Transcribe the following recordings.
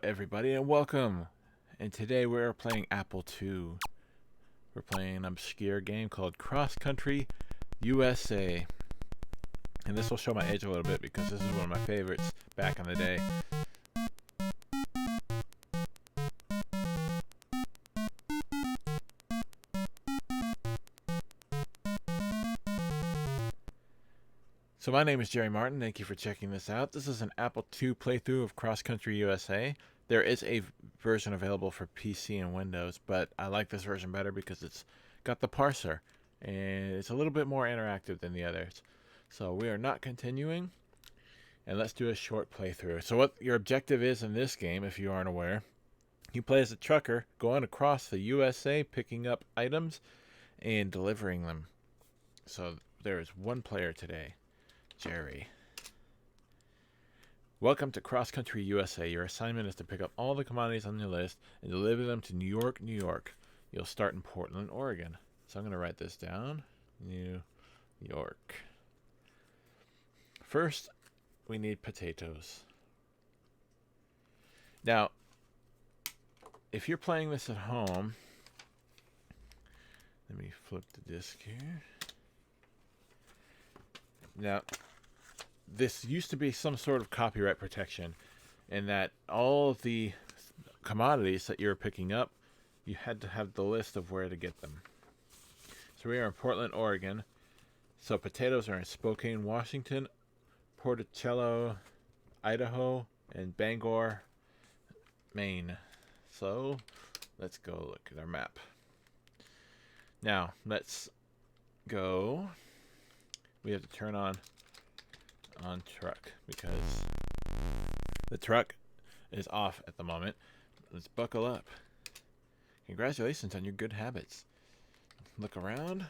everybody, and welcome. And today we're playing Apple II. We're playing an obscure game called Crosscountry USA. And this will show my age a little bit because this is one of my favorites back in the day. So my name is Jerry Martin. Thank you for checking this out. This is an Apple II playthrough of Crosscountry USA. There is a version available for PC and Windows, but I like this version better because it's got the parser and it's a little bit more interactive than the others. So we are not continuing, and let's do a short playthrough. So what your objective is in this game, if you aren't aware, you play as a trucker going across the USA, picking up items and delivering them. So there is one player today, Jerry. Welcome to Crosscountry USA. Your assignment is to pick up all the commodities on your list and deliver them to New York, New York. You'll start in Portland, Oregon. So I'm going to write this down. New York. First, we need potatoes. Now, if you're playing this at home, let me flip the disc here. Now, this used to be some sort of copyright protection in that all of the commodities that you were picking up, you had to have the list of where to get them. So we are in Portland, Oregon. So potatoes are in Spokane, Washington, Porticello, Idaho, and Bangor, Maine. So let's go look at our map. Now let's go. We have to turn on truck because the truck is off at the moment. Let's buckle up. Congratulations on your good habits. Look around.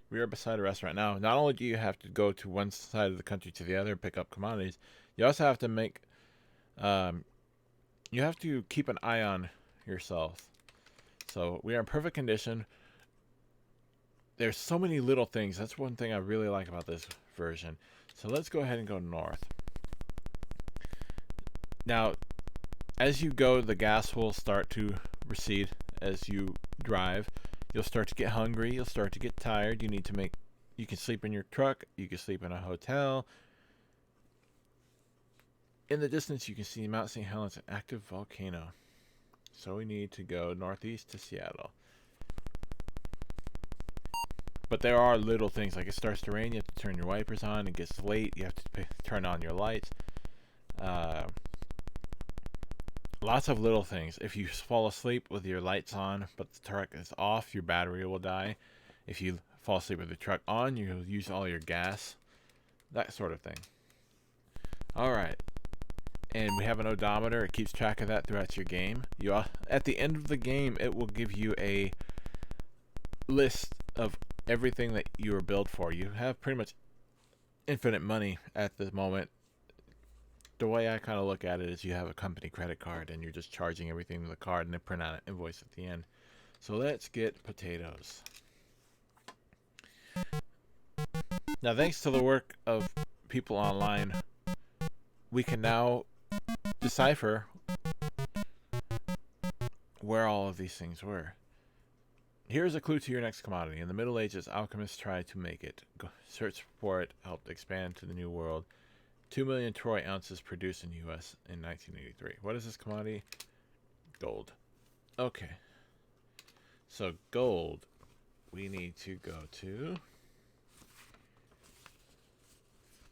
We are beside a restaurant. Now, not only do you have to go to one side of the country to the other and pick up commodities, you also have to you have to keep an eye on yourself. So we are in perfect condition. There's so many little things. That's one thing I really like about this version. So let's go ahead and go north. Now, as you go, the gas will start to recede as you drive. You'll start to get hungry. You'll start to get tired. You can sleep in your truck. You can sleep in a hotel. In the distance, you can see Mount St. Helens, an active volcano. So we need to go northeast to Seattle. But there are little things, like it starts to rain, you have to turn your wipers on. It gets late, you have to turn on your lights. Lots of little things. If you fall asleep with your lights on, but the truck is off, your battery will die. If you fall asleep with the truck on, you'll use all your gas. That sort of thing. Alright. And we have an odometer. It keeps track of that throughout your game. At the end of the game, it will give you a list of everything that you were billed for. You have pretty much infinite money at the moment. The way I kind of look at it is you have a company credit card and you're just charging everything to the card and they print out an invoice at the end. So let's get potatoes. Now, thanks to the work of people online, we can now decipher where all of these things were. Here's a clue to your next commodity. In the Middle Ages, alchemists tried to make it. Search for it helped expand to the New World. 2 million troy ounces produced in the U.S. in 1983. What is this commodity? Gold. Okay. So gold, we need to go to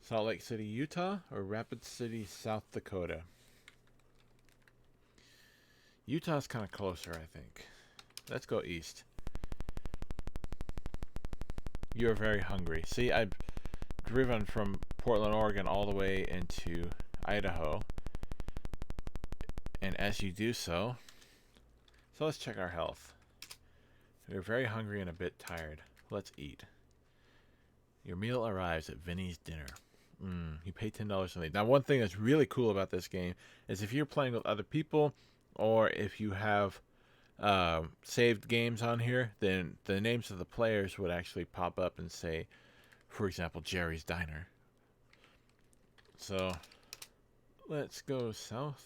Salt Lake City, Utah, or Rapid City, South Dakota. Utah's kind of closer, I think. Let's go east. You're very hungry. See, I've driven from Portland, Oregon all the way into Idaho. And as you do so let's check our health. We're very hungry and a bit tired. Let's eat. Your meal arrives at Vinny's dinner. You pay $10 a day. Now, one thing that's really cool about this game is if you're playing with other people or if you have saved games on here, then the names of the players would actually pop up and say, for example, Jerry's Diner. So let's go south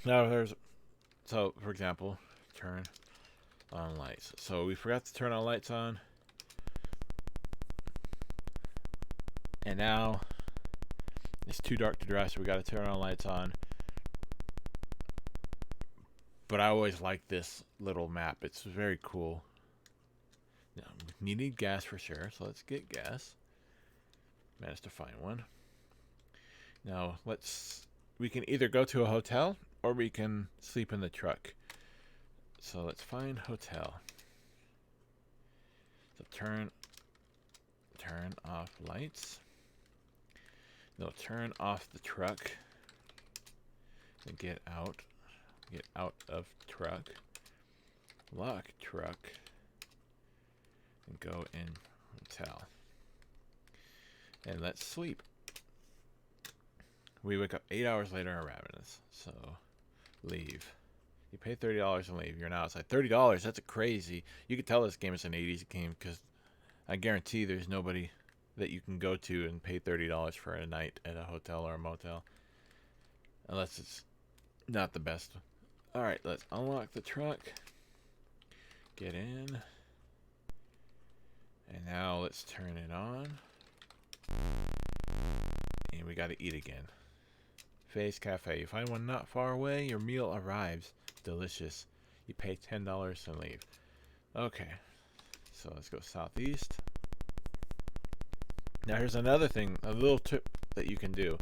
Now so for example, turn on lights. So we forgot to turn our lights on. And now it's too dark to drive, so we got to turn our lights on. But I always like this little map. It's very cool. Now, you need gas for sure, so let's get gas. Managed to find one. Now, we can either go to a hotel or we can sleep in the truck. So let's find hotel. So turn off lights. No, turn off the truck and get out of truck, lock truck, and go in hotel. And let's sleep. We wake up 8 hours later and are ravenous. So leave. You pay $30 and leave. You're now outside. $30, that's crazy. You could tell this game is an 80s game because I guarantee there's nobody that you can go to and pay $30 for a night at a hotel or a motel. Unless it's not the best. Alright, let's unlock the truck. Get in. And now let's turn it on. And we gotta eat again. Face Cafe. You find one not far away, your meal arrives. Delicious. You pay $10 and leave. Okay. So let's go southeast. Now here's another thing, a little tip that you can do.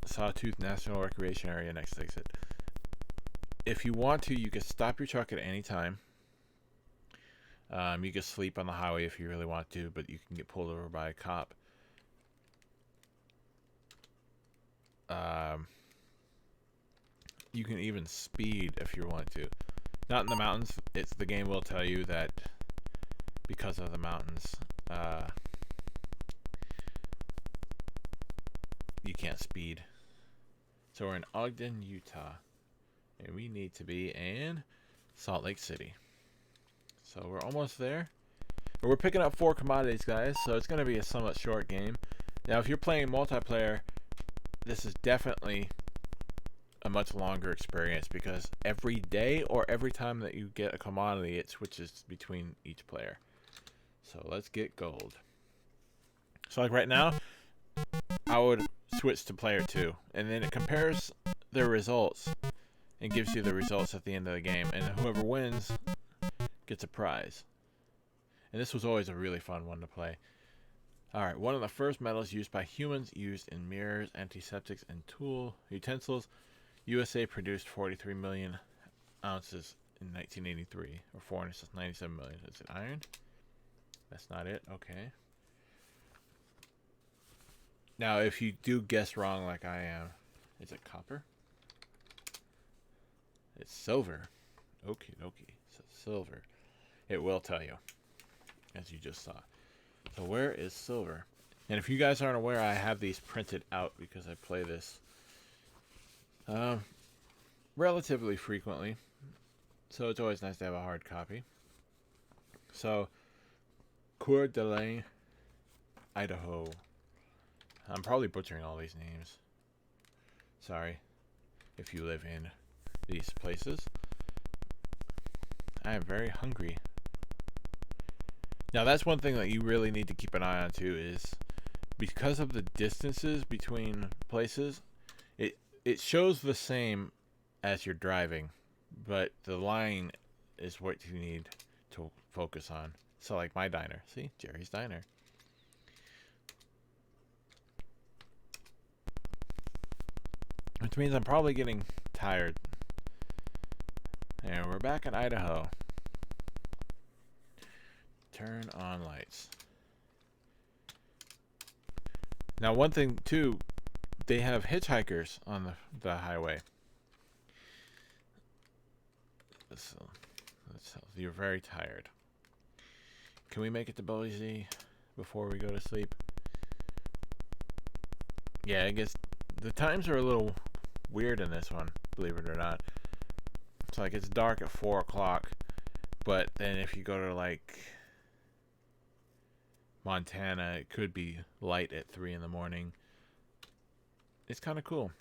Sawtooth National Recreation Area next exit. If you want to, you can stop your truck at any time. You can sleep on the highway if you really want to, but you can get pulled over by a cop. You can even speed if you want to. Not in the mountains. The game will tell you that because of the mountains, you can't speed. So we're in Ogden, Utah. And we need to be in Salt Lake City. So we're almost there. But we're picking up 4 commodities, guys. So it's going to be a somewhat short game. Now, if you're playing multiplayer, this is definitely a much longer experience because every day or every time that you get a commodity, it switches between each player. So let's get gold. So like right now, I would switch to player 2. And then it compares their results and gives you the results at the end of the game. And whoever wins gets a prize. And this was always a really fun one to play. Alright, one of the first metals used by humans used in mirrors, antiseptics, and tool utensils. USA produced 43 million ounces in 1983, or 497 million. Is it iron? That's not it. Okay. Now, if you do guess wrong like I am, is it copper? It's silver. Okie dokie. So silver. It will tell you, as you just saw. So where is silver? And if you guys aren't aware, I have these printed out because I play this relatively frequently. So it's always nice to have a hard copy. So, Coeur d'Alene, Idaho. I'm probably butchering all these names. Sorry if you live in these places. I am very hungry. Now that's one thing that you really need to keep an eye on too, is because of the distances between places, it shows the same as you're driving, but the line is what you need to focus on. So like my diner, see, Jerry's Diner. Which means I'm probably getting tired. And we're back in Idaho. Turn on lights. Now one thing too, they have hitchhikers on the highway. So you're very tired. Can we make it to Boise before we go to sleep? Yeah, I guess the times are a little weird in this one, believe it or not. It's like it's dark at 4 o'clock, but then if you go to like Montana, it could be light at 3 in the morning. It's kind of cool.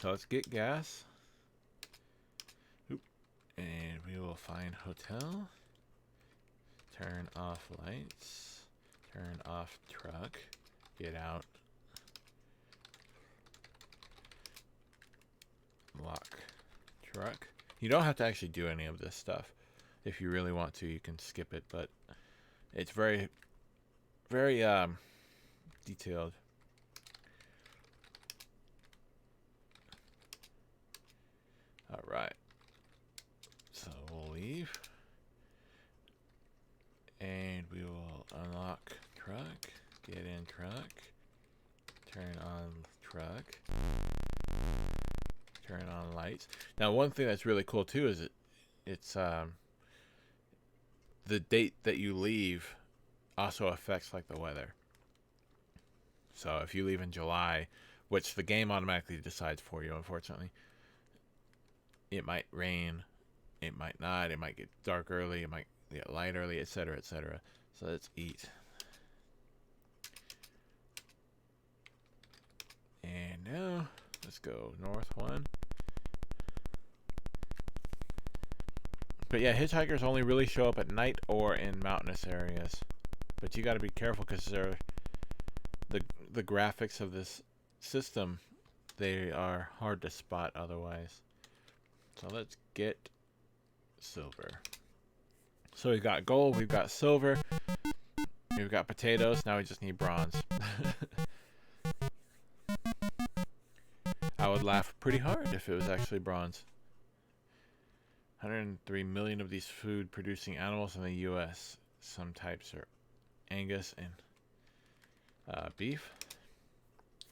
So let's get gas. Oop. And we will find hotel. Turn off lights. Turn off truck. Get out. Lock truck. You don't have to actually do any of this stuff. If you really want to, you can skip it, but it's very, very detailed. All right. So we'll leave. And we will unlock truck. Get in truck. Turn on truck. Turn on lights. Now, one thing that's really cool too is it's the date that you leave also affects like the weather. So if you leave in July, which the game automatically decides for you, unfortunately, it might rain, it might not, it might get dark early, it might get light early, etc., etc. So let's eat. And now let's go north 1. But yeah, hitchhikers only really show up at night or in mountainous areas. But you got to be careful because the graphics of this system, they are hard to spot otherwise. So let's get silver. So we've got gold, we've got silver, we've got potatoes. Now we just need bronze. I would laugh pretty hard if it was actually bronze. 103 million of these food producing animals in the U.S. Some types are Angus and beef.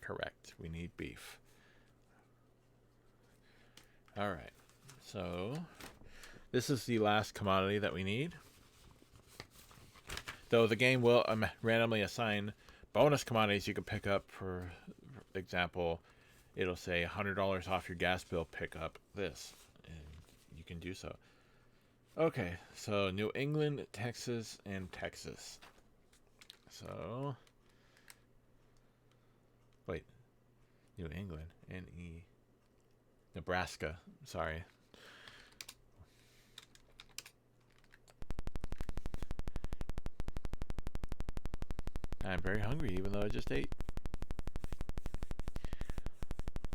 Correct. We need beef. All right. So this is the last commodity that we need. Though the game will randomly assign bonus commodities you can pick up. For example, it'll say $100 off your gas bill. Pick up this. You can do so. Okay, so New England, Texas, and Texas. So, wait, New England, N-E, Nebraska, sorry. I'm very hungry, even though I just ate.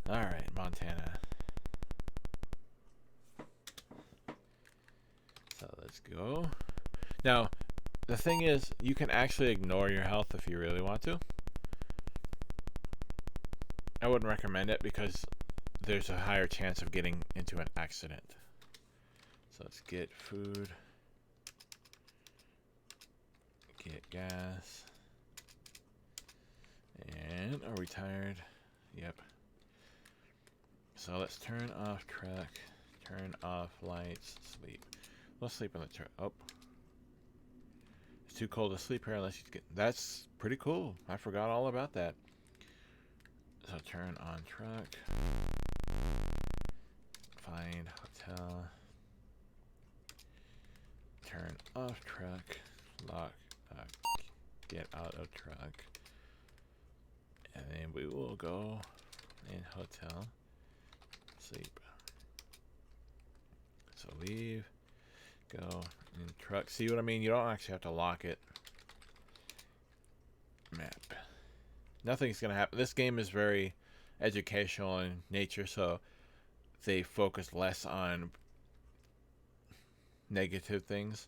All right, Montana. So let's go. Now, the thing is, you can actually ignore your health if you really want to. I wouldn't recommend it because there's a higher chance of getting into an accident. So let's get food. Get gas. And are we tired? Yep. So let's turn off truck. Turn off lights. Sleep. Let's sleep in the truck. Oh. It's too cold to sleep here unless you get... That's pretty cool. I forgot all about that. So turn on truck. Find hotel. Turn off truck. Lock. Get out of truck. And then we will go in hotel. Sleep. So leave. Go in truck. See what I mean? You don't actually have to lock it. Map. Nothing's going to happen. This game is very educational in nature, so they focus less on negative things.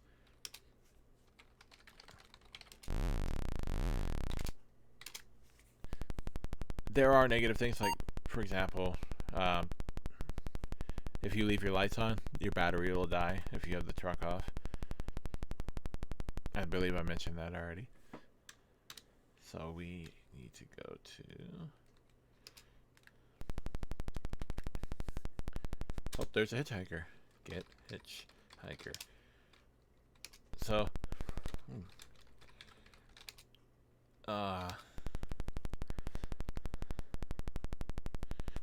There are negative things, like, for example, if you leave your lights on, your battery will die if you have the truck off. I believe I mentioned that already. So we need to go to... Oh, there's a hitchhiker. Get hitchhiker. So...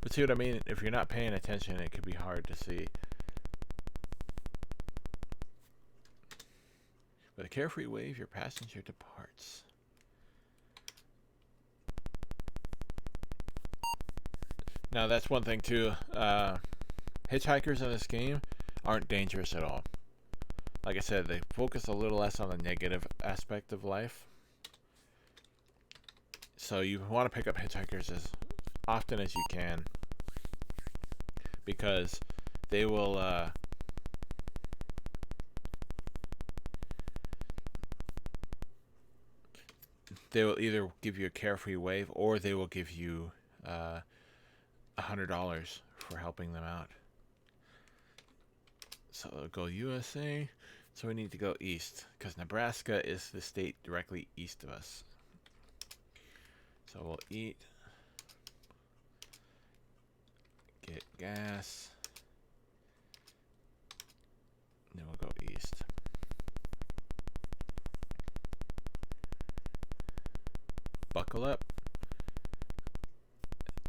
But see what I mean? If you're not paying attention, it could be hard to see. With a carefree wave, your passenger departs. Now that's one thing too. Hitchhikers in this game aren't dangerous at all. Like I said, they focus a little less on the negative aspect of life. So you want to pick up hitchhikers as often as you can, because they will either give you a carefree wave, or they will give you $100 for helping them out. So we'll go USA. So we need to go east, because Nebraska is the state directly east of us. So we'll eat, get gas, then we'll go east. Buckle up.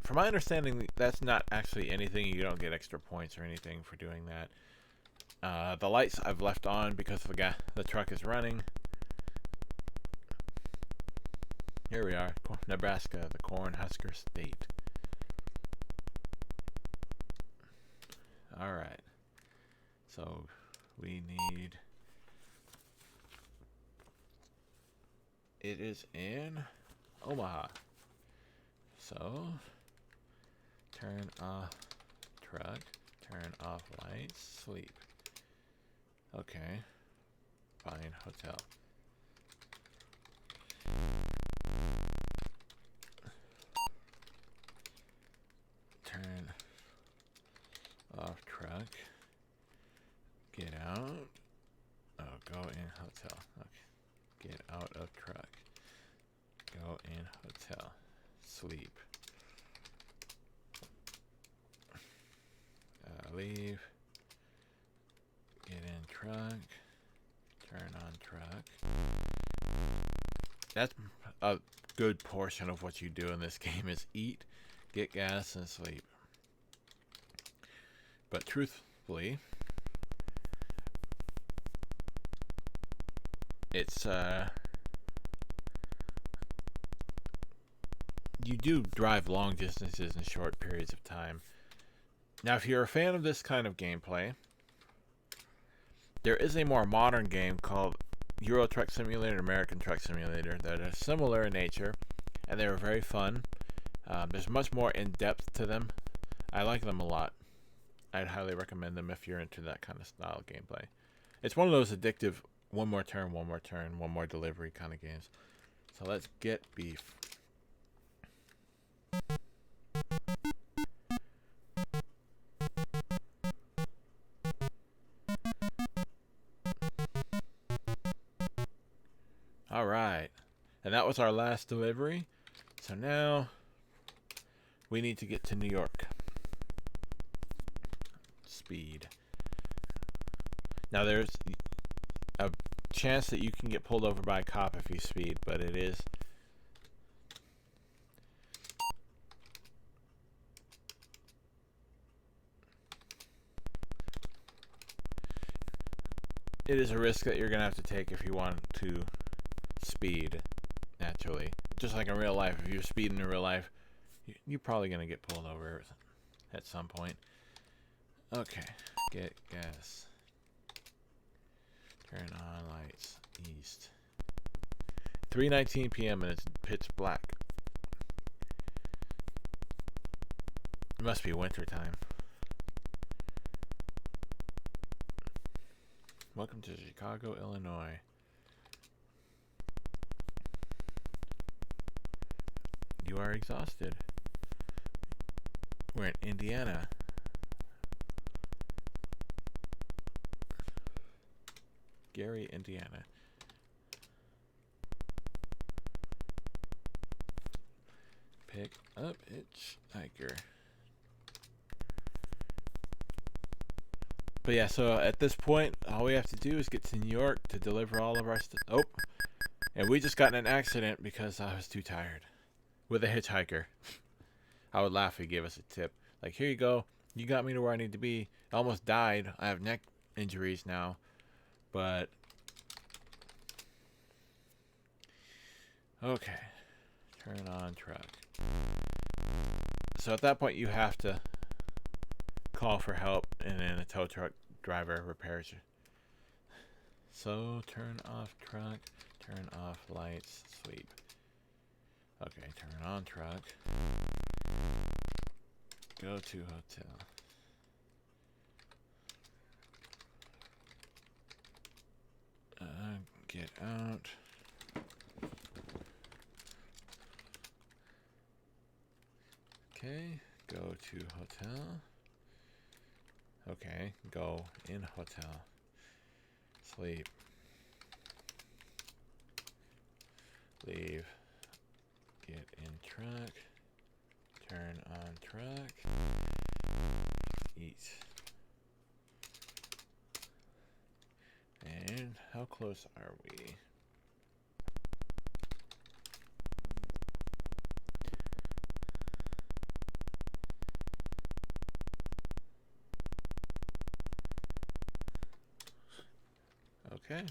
From my understanding, that's not actually anything. You don't get extra points or anything for doing that. The lights I've left on because the truck is running. Here we are, Nebraska, the Cornhusker State. Alright. So, we need... It is in Omaha. So, turn off truck, turn off lights, sleep. Okay. Find hotel. Turn off truck. Get out. Oh, go in hotel. Okay. Get out of truck. Go in hotel. Sleep. Leave. Get in truck. Turn on truck. That's a good portion of what you do in this game is eat, get gas, and sleep. But truthfully, it's you do drive long distances in short periods of time. Now, if you're a fan of this kind of gameplay, there is a more modern game called Euro Truck Simulator and American Truck Simulator that are similar in nature, and they're very fun. There's much more in-depth to them. I like them a lot. I'd highly recommend them if you're into that kind of style of gameplay. It's one of those addictive one more turn, one more delivery kind of games. So let's get beef. Alright. And that was our last delivery. So now we need to get to New York. Speed. Now there's a chance that you can get pulled over by a cop if you speed, but it is a risk that you're gonna have to take if you want to speed naturally. Just like in real life, if you're speeding in real life, you're probably gonna get pulled over at some point. Okay, get gas. Turn on lights. East. 3:19 p.m. and it's pitch black. It must be winter time. Welcome to Chicago, Illinois. You are exhausted. We're in Indiana. Gary, Indiana. Pick up Hitchhiker. But yeah, so at this point, all we have to do is get to New York to deliver all of our stuff. Oh, and we just got in an accident because I was too tired. With a hitchhiker. I would laugh if he gave us a tip. Like, here you go. You got me to where I need to be. I almost died. I have neck injuries now. But okay. Turn on truck. So at that point, you have to call for help, and then a tow truck driver repairs you. So turn off truck, turn off lights, sleep. Okay, turn on truck. Go to hotel. Get out. Okay, go to hotel. Okay, go in hotel. Sleep. Leave. Get in truck. Turn on truck. Eat. And how close are we? Okay.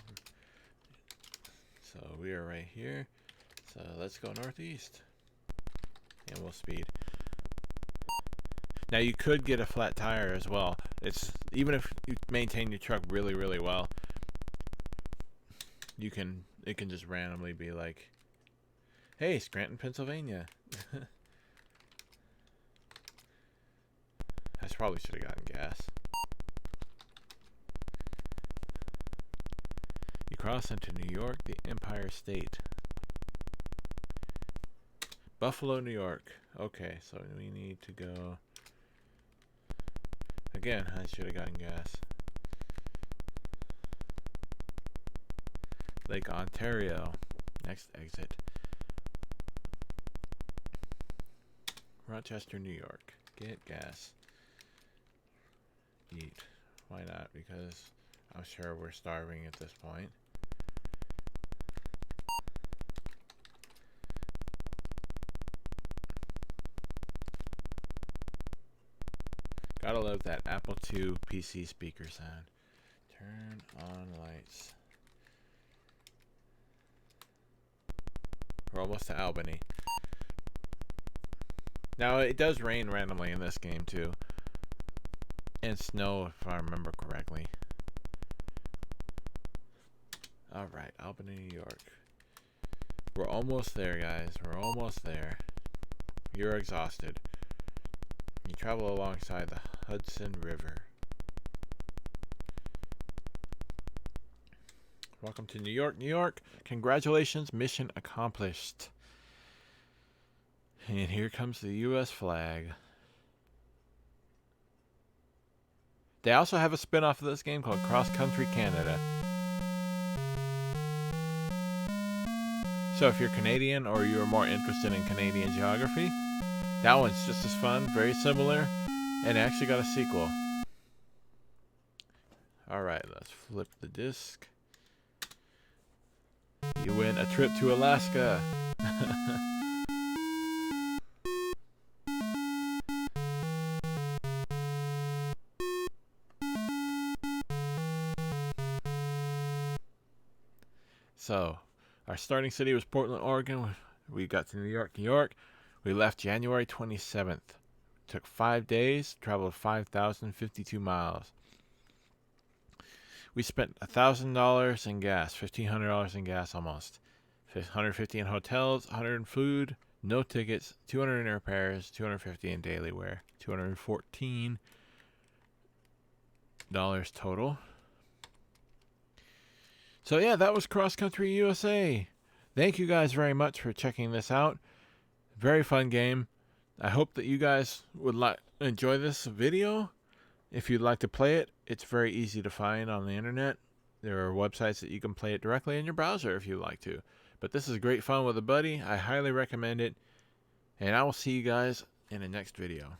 So we are right here. So let's go northeast. And we'll speed. Now you could get a flat tire as well. It's even if you maintain your truck really, really well, it can just randomly be like, hey, Scranton, Pennsylvania. I probably should have gotten gas. You cross into New York, the Empire State. Buffalo, New York. Okay, so we need to go. Again, I should have gotten gas. Lake Ontario. Next exit. Rochester, New York. Get gas. Eat. Why not? Because I'm sure we're starving at this point. Gotta love that Apple II PC speaker sound. Turn on lights. We're almost to Albany. Now, it does rain randomly in this game, too. And snow, if I remember correctly. Alright, Albany, New York. We're almost there, guys. We're almost there. You're exhausted. You travel alongside the Hudson River. Welcome to New York, New York. Congratulations, mission accomplished. And here comes the U.S. flag. They also have a spin-off of this game called Crosscountry Canada. So if you're Canadian or you're more interested in Canadian geography, that one's just as fun, very similar, and it actually got a sequel. Alright, let's flip the disc. You win a trip to Alaska. So, our starting city was Portland, Oregon. We got to New York, New York. We left January 27th. Took 5 days, traveled 5,052 miles. We spent $1,000 in gas, $1,500 in gas almost. $150 in hotels, $100 in food, no tickets, $200 in repairs, $250 in daily wear, $214 total. So yeah, that was Crosscountry USA. Thank you guys very much for checking this out. Very fun game. I hope that you guys would enjoy this video. If you'd like to play it, it's very easy to find on the internet. There are websites that you can play it directly in your browser if you'd like to. But this is great fun with a buddy. I highly recommend it. And I will see you guys in the next video.